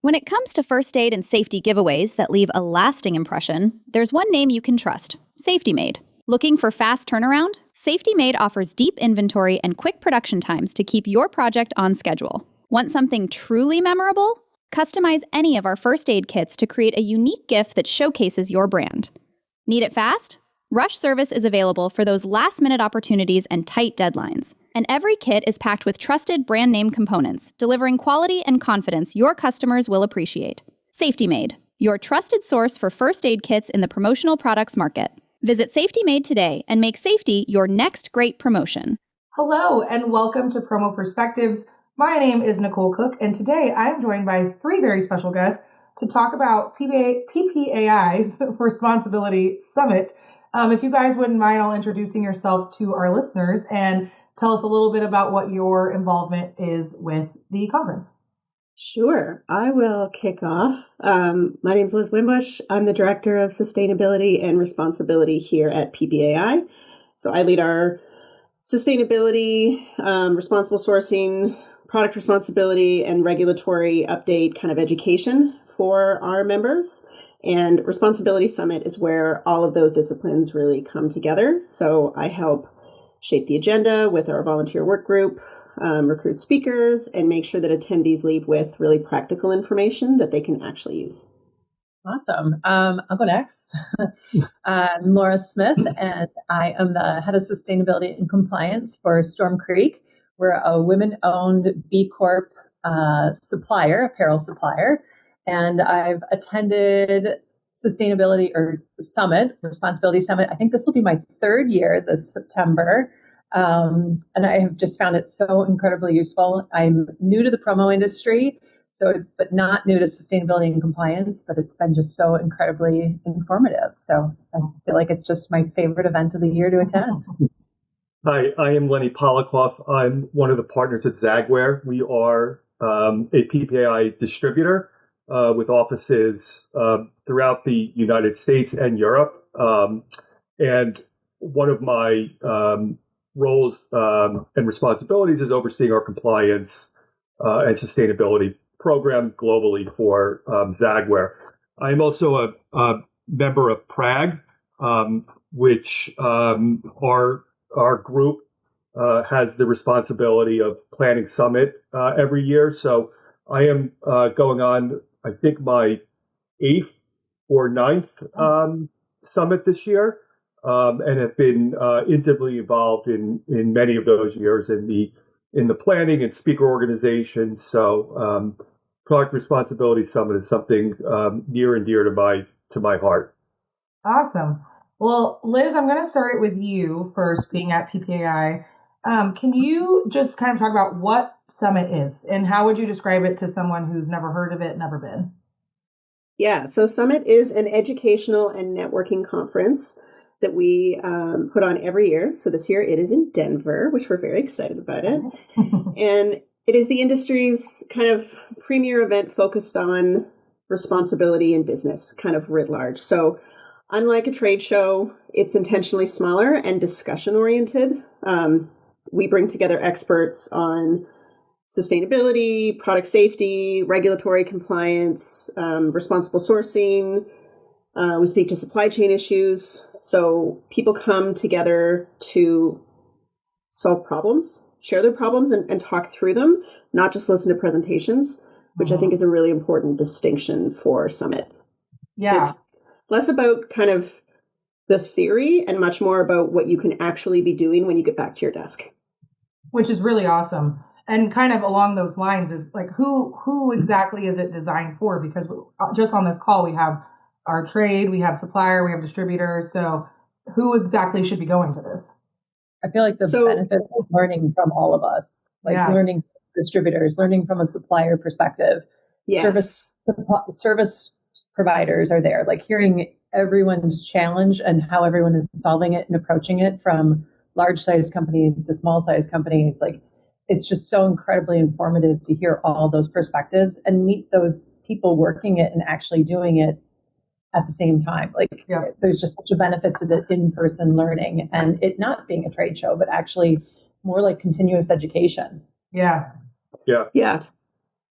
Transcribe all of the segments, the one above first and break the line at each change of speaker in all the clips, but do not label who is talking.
When it comes to first aid and safety giveaways that leave a lasting impression, there's one name you can trust: Safety Made. Looking for fast turnaround? Safety Made offers deep inventory and quick production times to keep your project on schedule. Want something truly memorable? Customize any of our first aid kits to create a unique gift that showcases your brand. Need it fast? Rush service is available for those last-minute opportunities and tight deadlines. And every kit is packed with trusted brand name components, delivering quality and confidence your customers will appreciate. Safety Made, your trusted source for first aid kits in the promotional products market. Visit Safety Made today and make safety your next great promotion.
Hello, and welcome to Promo Perspectives. My name is Nicole Cook, and today I'm joined by three very special guests to talk about PPAI's Responsibility Summit. If you guys wouldn't mind, all introducing yourself to our listeners and tell us a little bit about what your involvement is with the conference.
Sure. I will kick off. My name is Liz Wimbush. I'm the Director of Sustainability and Responsibility here at PPAI. So I lead our sustainability, responsible sourcing, product responsibility, and regulatory update kind of education for our members. And Responsibility Summit is where all of those disciplines really come together. So I help shape the agenda with our volunteer work group, recruit speakers, and make sure that attendees leave with really practical information that they can actually use.
Awesome. I'll go next. I'm Laura Smith, and I am the Head of Sustainability and Compliance for Storm Creek. We're a women-owned B Corp supplier, apparel supplier. And I've attended Sustainability or Summit, Responsibility Summit. I think this will be my third year this September. And I have just found it so incredibly useful. I'm new to the promo industry, but not new to sustainability and compliance, but it's been just so incredibly informative. So I feel like it's just my favorite event of the year to attend.
Hi, I am Lenny Polakoff. I'm one of the partners at Zagwear. We are a PPAI distributor with offices throughout the United States and Europe. And one of my roles and responsibilities is overseeing our compliance and sustainability program globally for Zagwear. I'm also a member of PRAG, which our group has the responsibility of planning summit every year. So I am going on, I think, my 8th or 9th summit this year, and have been intimately involved in many of those years in the planning and speaker organization. So Product Responsibility Summit is something near and dear to my heart.
Awesome. Well, Liz, I'm going to start it with you first, being at PPAI. Can you just kind of talk about what Summit is and how would you describe it to someone who's never heard of it, never been?
Yeah, so Summit is an educational and networking conference that we put on every year. So this year it is in Denver, which we're very excited about it. And it is the industry's kind of premier event focused on responsibility in business, kind of writ large. So unlike a trade show, it's intentionally smaller and discussion-oriented. We bring together experts on sustainability, product safety, regulatory compliance, responsible sourcing. We speak to supply chain issues. So people come together to solve problems, share their problems, and talk through them, not just listen to presentations, which I think is a really important distinction for Summit.
Yeah.
It's less about kind of the theory and much more about what you can actually be doing when you get back to your desk.
Which is really awesome. And kind of along those lines is like, who exactly is it designed for? Because just on this call, we have our trade, we have supplier, we have distributors. So who exactly should be going to this?
I feel like the benefit of learning from all of us, learning from distributors, learning from a supplier perspective, service providers are there, like hearing everyone's challenge and how everyone is solving it and approaching it, from large size companies to small size companies. Like, it's just so incredibly informative to hear all those perspectives and meet those people working it and actually doing it at the same time. There's just such a benefit to the in-person learning and it not being a trade show, but actually more like continuous education.
Yeah.
Yeah.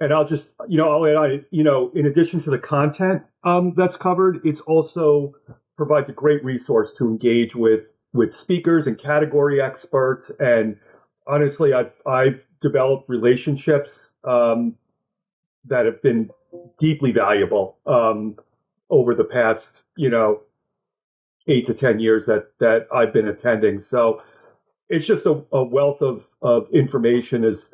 and I'll just, I'll add on, in addition to the content that's covered, it's also provides a great resource to engage with speakers and category experts. And honestly, I've developed relationships that have been deeply valuable over the past, 8 to 10 years that I've been attending. So it's just a wealth of information as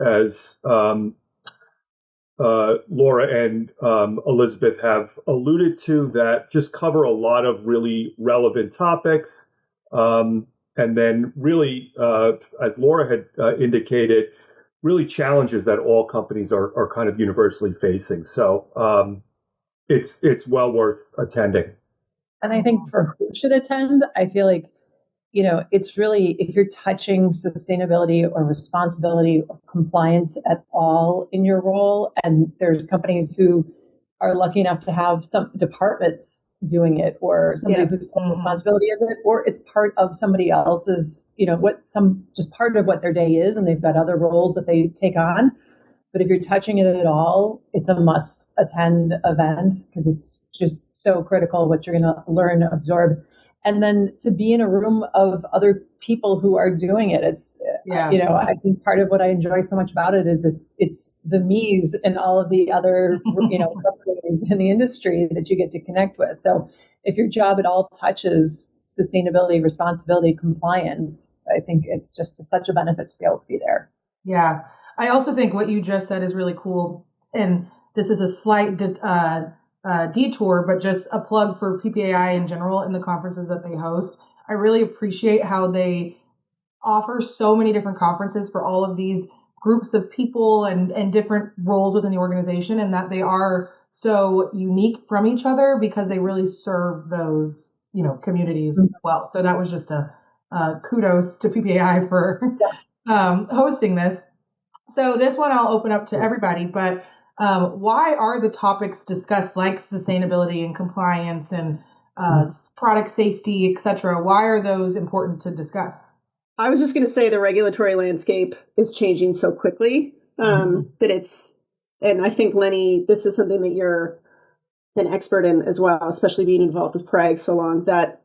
Laura and Elizabeth have alluded to, that just cover a lot of really relevant topics. And then really, as Laura had indicated, really challenges that all companies are kind of universally facing. So it's well worth attending.
And I think for who should attend, I feel like, it's really, if you're touching sustainability or responsibility or compliance at all in your role, and there's companies who are lucky enough to have some departments doing it, or somebody whose responsibility is it, or it's part of somebody else's, just part of what their day is, and they've got other roles that they take on. But if you're touching it at all, it's a must attend event, because it's just so critical what you're going to learn, absorb. And then to be in a room of other people who are doing it, I think part of what I enjoy so much about it is it's the me's and all of the other, companies in the industry that you get to connect with. So if your job at all touches sustainability, responsibility, compliance, I think it's just such a benefit to be able to be there.
Yeah. I also think what you just said is really cool. And this is a slight detour, but just a plug for PPAI in general and the conferences that they host. I really appreciate how they offer so many different conferences for all of these groups of people and different roles within the organization, and that they are so unique from each other because they really serve those, communities as well. So that was just a kudos to PPAI for hosting this. So this one I'll open up to everybody, but why are the topics discussed, like sustainability and compliance and product safety, et cetera, why are those important to discuss?
I was just going to say the regulatory landscape is changing so quickly that it's, and I think, Lenny, this is something that you're an expert in as well, especially being involved with PPAI so long, that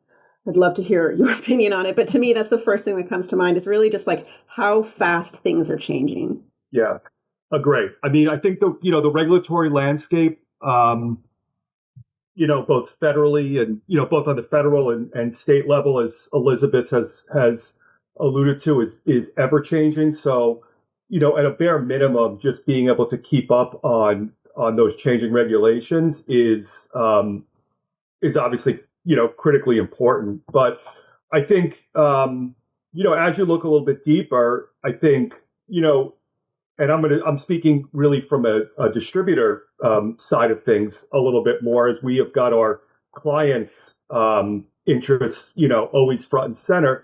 I'd love to hear your opinion on it. But to me, that's the first thing that comes to mind, is really just like how fast things are changing.
Yeah, agree. I mean, I think the regulatory landscape, both federally and, both on the federal and state level, as Elizabeth has alluded to, is ever changing. So, at a bare minimum, just being able to keep up on those changing regulations is obviously, critically important. But I think, as you look a little bit deeper, I think, and I'm speaking really from a distributor side of things a little bit more, as we have got our clients' interests, always front and center.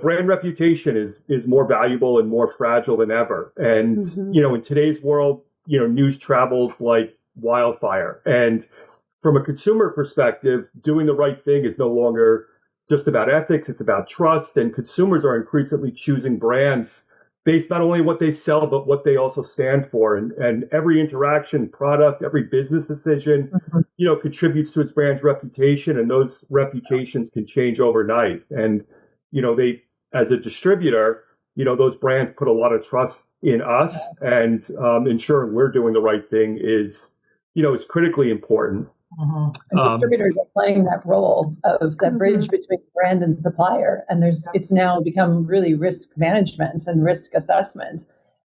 Brand reputation is more valuable and more fragile than ever. And, in today's world, news travels like wildfire. And from a consumer perspective, doing the right thing is no longer just about ethics. It's about trust. And consumers are increasingly choosing brands based not only on what they sell, but what they also stand for. And every interaction, product, every business decision, contributes to its brand's reputation. And those reputations can change overnight. And, they, as a distributor, those brands put a lot of trust in us, and ensuring we're doing the right thing is critically important.
And distributors are playing that role of that bridge between brand and supplier. And it's now become really risk management and risk assessment.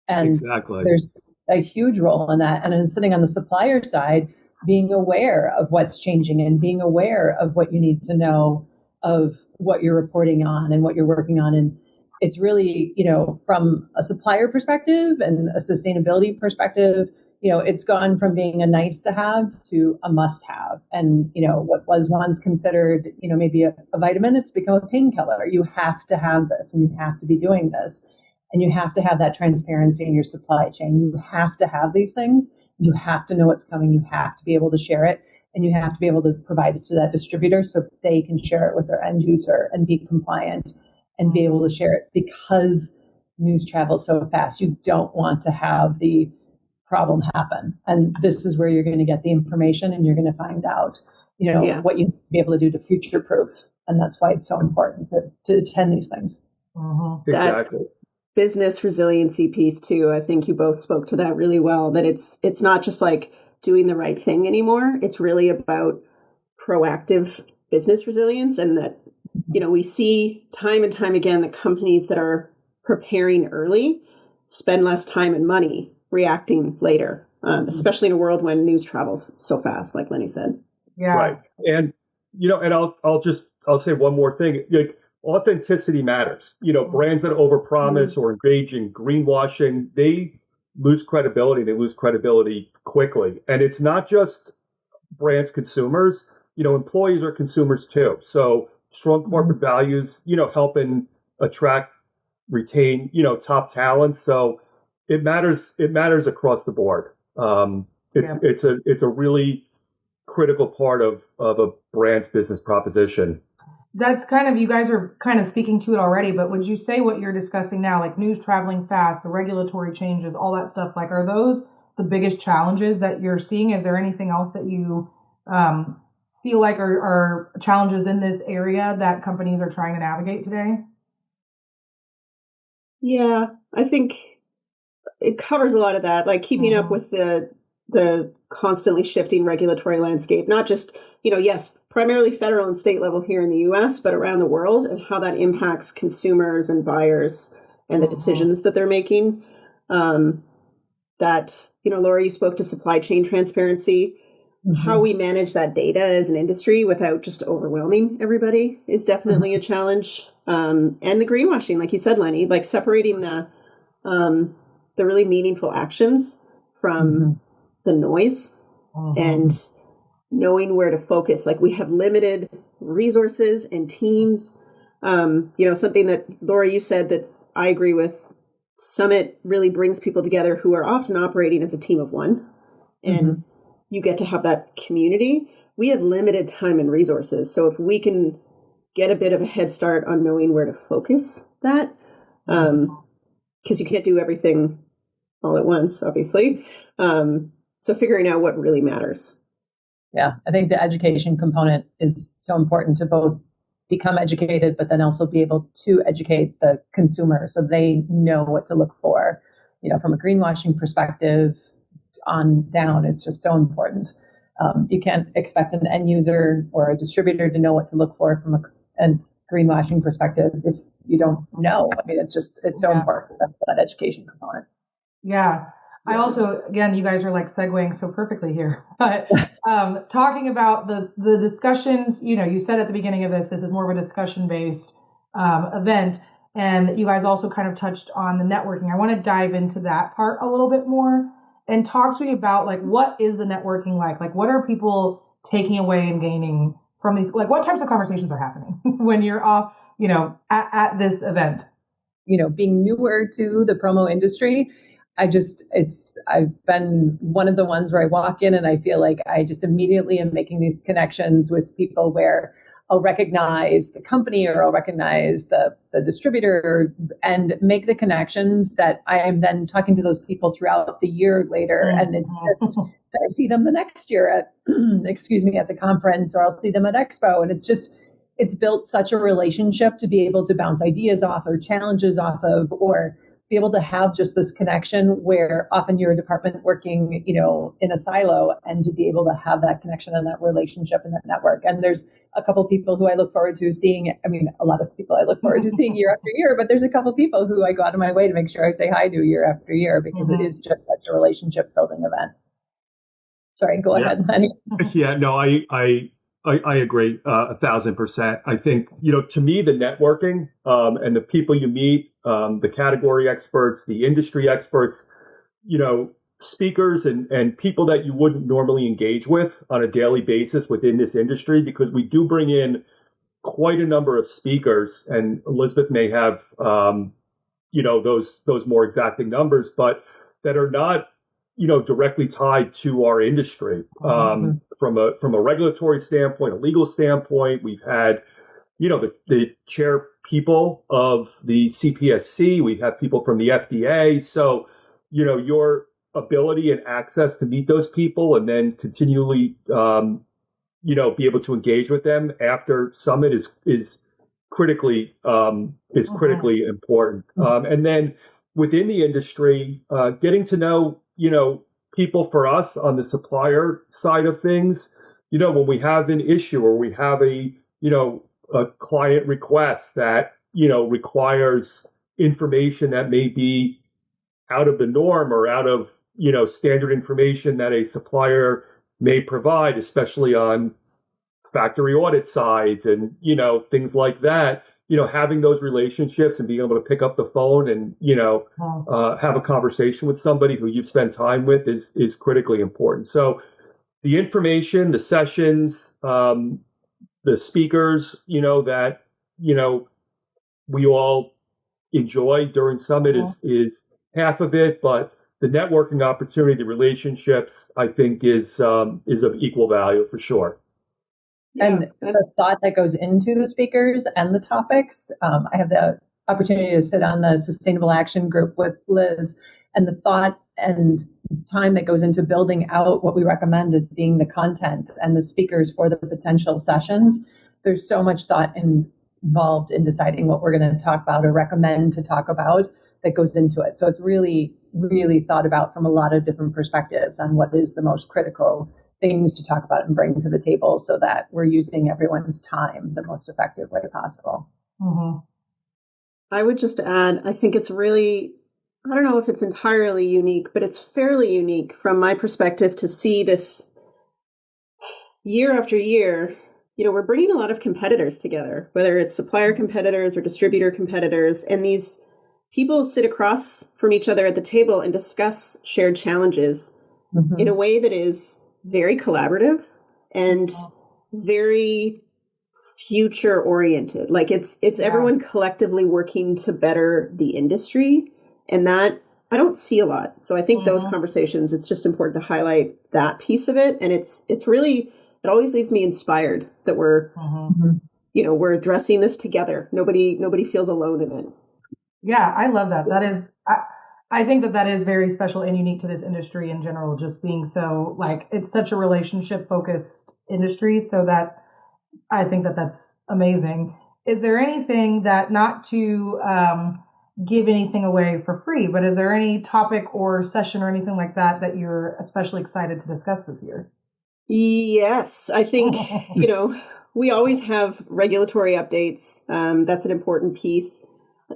And there's a huge role in that. And then sitting on the supplier side, being aware of what's changing and being aware of what you need to know, of what you're reporting on and what you're working on. And it's really, from a supplier perspective and a sustainability perspective, it's gone from being a nice to have to a must have. And, what was once considered, maybe a vitamin, it's become a painkiller. You have to have this, and you have to be doing this. And you have to have that transparency in your supply chain. You have to have these things. You have to know what's coming. You have to be able to share it. And you have to be able to provide it to that distributor so that they can share it with their end user and be compliant and be able to share it, because news travels so fast. You don't want to have the problem happen. And this is where you're going to get the information and you're going to find out, what you be able to do to future proof. And that's why it's so important to attend these things.
Mm-hmm.
Exactly.
That business resiliency piece too. I think you both spoke to that really well, that it's not just like doing the right thing anymore. It's really about proactive business resilience. And that, we see time and time again that companies that are preparing early spend less time and money reacting later, especially in a world when news travels so fast, like Lenny said.
Yeah.
Right. And, and I'll say one more thing. Like, authenticity matters. Brands that overpromise or engage in greenwashing, they lose credibility. They lose credibility quickly. And it's not just brands, consumers. Employees are consumers too. So strong corporate values, helping attract, retain, top talent. So it matters. It matters across the board. It's a really critical part of a brand's business proposition.
That's kind of, you guys are kind of speaking to it already, but would you say what you're discussing now, like news traveling fast, the regulatory changes, all that stuff, like, are those the biggest challenges that you're seeing? Is there anything else that you feel like are challenges in this area that companies are trying to navigate today?
Yeah, I think it covers a lot of that, like keeping up with the constantly shifting regulatory landscape, not just, yes, primarily federal and state level here in the US, but around the world, and how that impacts consumers and buyers and the decisions that they're making. Laura, you spoke to supply chain transparency. How we manage that data as an industry without just overwhelming everybody is definitely a challenge. And the greenwashing, like you said, Lenny, like separating the really meaningful actions from the noise and knowing where to focus. Like, we have limited resources and teams. Something that, Laura, you said that I agree with. Summit really brings people together who are often operating as a team of one. And you get to have that community. We have limited time and resources. So if we can get a bit of a head start on knowing where to focus that, because you can't do everything all at once, obviously. So figuring out what really matters.
Yeah, I think the education component is so important to both become educated, but then also be able to educate the consumer so they know what to look for. From a greenwashing perspective on down, it's just so important. You can't expect an end user or a distributor to know what to look for from a greenwashing perspective if you don't know. I mean, it's so important to have that education component.
Yeah. I also, again, you guys are like segueing so perfectly here, but talking about the discussions, you said at the beginning of this is more of a discussion-based event, and you guys also kind of touched on the networking. I want to dive into that part a little bit more and talk to you about, like, what is the networking like? Like, what are people taking away and gaining from these? Like, what types of conversations are happening when you're off, at this event?
Being newer to the promo industry, I've been one of the ones where I walk in and I feel like I just immediately am making these connections with people where I'll recognize the company or I'll recognize the distributor and make the connections that I am then talking to those people throughout the year later. And it's just, I see them the next year at, at the conference, or I'll see them at Expo. And it's built such a relationship to be able to bounce ideas off or challenges off of, or be able to have just this connection where often you're a department working, in a silo, and to be able to have that connection and that relationship and that network. And there's a couple people who I look forward to seeing. I mean, a lot of people I look forward to seeing year after year, but there's a couple people who I go out of my way to make sure I say hi to year after year, because it is just such a relationship building event. Sorry, go ahead, Lenny.
Yeah, no, I agree 1,000%. I think, to me, the networking and the people you meet, the category experts, the industry experts, speakers and people that you wouldn't normally engage with on a daily basis within this industry, because we do bring in quite a number of speakers, and Elizabeth may have, those more exacting numbers, but that are not, directly tied to our industry. From a regulatory standpoint, a legal standpoint, we've had, the chair people of the CPSC, we've had people from the FDA. So, you're ability and access to meet those people and then continually, be able to engage with them after Summit is critically important. And then within the industry, getting to know, people for us on the supplier side of things, when we have an issue or we have a client request that, requires information that may be out of the norm or out of, standard information that a supplier may provide, especially on factory audit sides and, things like that, having those relationships and being able to pick up the phone and, have a conversation with somebody who you've spent time with is critically important. So the information, the sessions, the speakers, that, we all enjoy during Summit is half of it, but the networking opportunity, the relationships, I think is of equal value for sure.
And the thought that goes into the speakers and the topics. I have the opportunity to sit on the Sustainable Action Group with Liz, and the thought and time that goes into building out what we recommend as being the content and the speakers for the potential sessions. There's so much thought involved in deciding what we're going to talk about or recommend to talk about that goes into it. So it's really, really thought about from a lot of different perspectives on what is the most critical things to talk about and bring to the table so that we're using everyone's time the most effective way possible.
Mm-hmm.
I would just add, I think it's really, I don't know if it's entirely unique, but it's fairly unique from my perspective to see this year after year. We're bringing a lot of competitors together, whether it's supplier competitors or distributor competitors, and these people sit across from each other at the table and discuss shared challenges in a way that is very collaborative and very future oriented. Like it's everyone collectively working to better the industry, and that I don't see a lot. So I think those conversations, it's just important to highlight that piece of it. And it's really, it always leaves me inspired that we're addressing this together. Nobody feels alone in it.
Yeah, I love that. That is, I think that is very special and unique to this industry in general, just being so, it's such a relationship focused industry. So that I think that that's amazing. Is there anything that, not to give anything away for free, but is there any topic or session or anything like that you're especially excited to discuss this year?
Yes, I think, we always have regulatory updates. That's an important piece.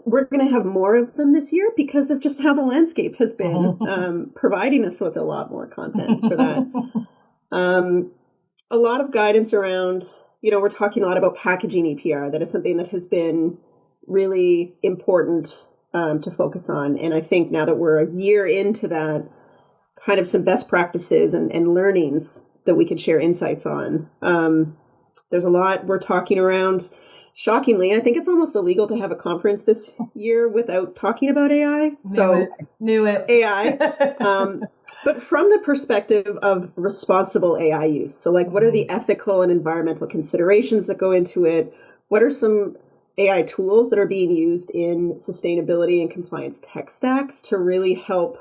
We're going to have more of them this year because of just how the landscape has been providing us with a lot more content for that. A lot of guidance around, we're talking a lot about packaging EPR. That is something that has been really important to focus on. And I think now that we're a year into that, kind of some best practices and learnings that we could share insights on. There's a lot we're talking around. Shockingly, I think it's almost illegal to have a conference this year without talking about AI.
Knew it.
AI. But from the perspective of responsible AI use. So what are the ethical and environmental considerations that go into it? What are some AI tools that are being used in sustainability and compliance tech stacks to really help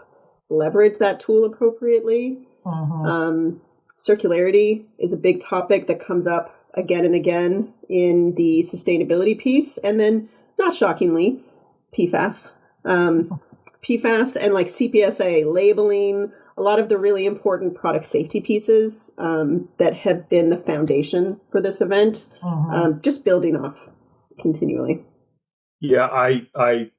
leverage that tool appropriately? Circularity is a big topic that comes up again and again in the sustainability piece. And then, not shockingly, PFAS. PFAS and CPSA labeling, a lot of the really important product safety pieces that have been the foundation for this event, just building off continually.
Yeah, I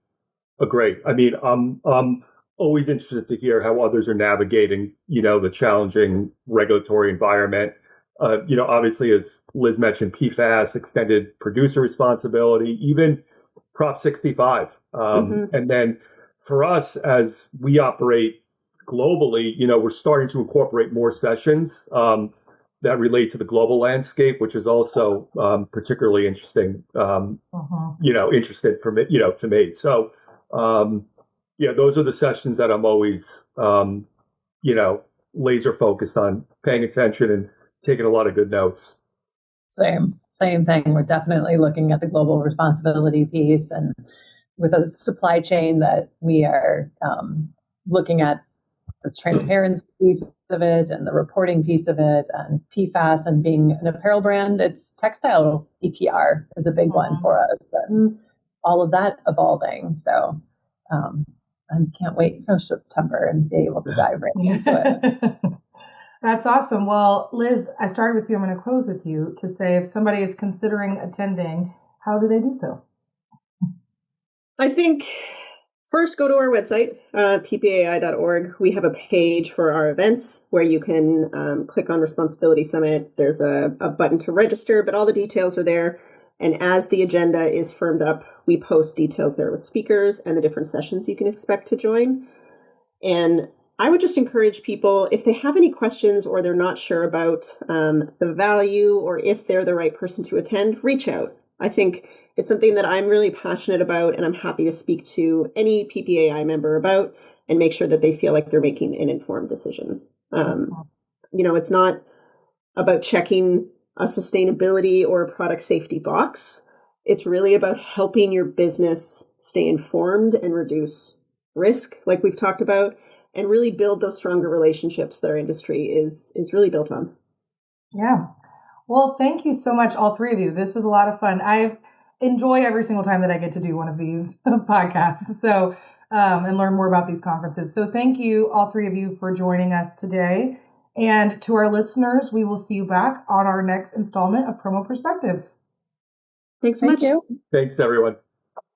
agree. I mean, I'm always interested to hear how others are navigating, the challenging regulatory environment. Obviously, as Liz mentioned, PFAS, extended producer responsibility, even Prop 65. And then for us, as we operate globally, we're starting to incorporate more sessions that relate to the global landscape, which is also particularly interesting, interested for me, to me. So, those are the sessions that I'm always, laser focused on paying attention and taking a lot of good notes.
Same thing. We're definitely looking at the global responsibility piece, and with a supply chain that we are looking at the transparency piece of it and the reporting piece of it and PFAS and being an apparel brand, it's textile EPR is a big one for us and all of that evolving. So I can't wait for September and be able to dive right into it.
That's awesome. Well, Liz, I started with you. I'm going to close with you to say if somebody is considering attending, how do they do so?
I think first go to our website, ppai.org. We have a page for our events where you can click on Responsibility Summit. There's a button to register, but all the details are there. And as the agenda is firmed up, we post details there with speakers and the different sessions you can expect to join. And I would just encourage people, if they have any questions or they're not sure about the value or if they're the right person to attend, reach out. I think it's something that I'm really passionate about, and I'm happy to speak to any PPAI member about and make sure that they feel like they're making an informed decision. It's not about checking a sustainability or a product safety box. It's really about helping your business stay informed and reduce risk, like we've talked about, and really build those stronger relationships that our industry is really built on.
Yeah. Well, thank you so much, all three of you. This was a lot of fun. I enjoy every single time that I get to do one of these podcasts. So, and learn more about these conferences. So thank you, all three of you, for joining us today. And to our listeners, we will see you back on our next installment of Promo Perspectives.
Thanks so much.
Thank you.
Thanks, everyone.